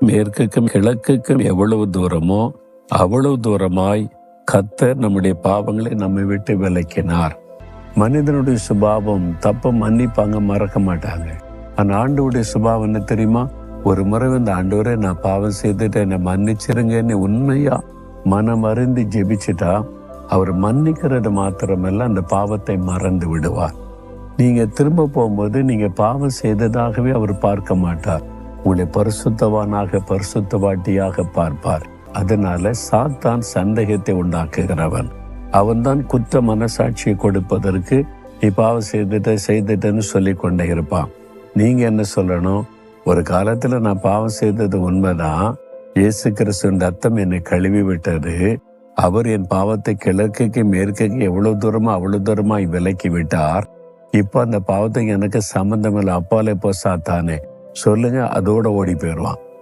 மேற்குக்கும் கிழக்குக்கும் எவ்வளவு தூரமோ அவ்வளவு தூரமாய் கர்த்தர் நம்முடைய பாவங்களை நம்மை விட்டு விலக்கினார். மனிதனுடைய சுபாவம் தப்ப மன்னிப்பாங்க, மறக்க மாட்டாங்க. ஆனா ஆண்டவருடைய சுபாவம் என்ன தெரியுமா? ஒரு முறை இந்த ஆண்டவரே நான் பாவம் செய்துட்டு என்னை மன்னிச்சிருங்கன்னு உண்மையா மனம் அறிந்து ஜெபிச்சுட்டா அவர் மன்னிக்கிறது மாத்திரமல்ல, அந்த பாவத்தை மறந்து விடுவார். நீங்க திரும்ப போகும்போது நீங்க பாவம் செய்ததாகவே அவர் பார்க்க மாட்டார். உங்களை பரிசுத்தவானாக பரிசுத்தவாட்டியாக பார்ப்பார். அதனால சாத்தான் சந்தேகத்தை உண்டாக்குகிறவன். அவன்தான் குற்ற மனசாட்சியை கொடுப்பதற்கு நீ பாவம் செய்துட்டேன்னு சொல்லி கொண்டே இருப்பான். நீங்க என்ன சொல்லணும்? ஒரு காலத்துல நான் பாவம் செய்தது உண்மைதான். இயேசு கிறிஸ்துவின் ரத்தம் என்னை கழுவி விட்டது. அவர் என் பாவத்தை கிழக்குக்கு மேற்குக்கு எவ்வளவு தூரமா அவ்வளவு தூரமாய் விலக்கி விட்டார். இப்போ அந்த பாவத்துக்கு எனக்கு சம்பந்தம் இல்லை, அப்பாலே போ சாத்தானே சொல்லுங்க, அதோட ஓடி போயிடுவான்.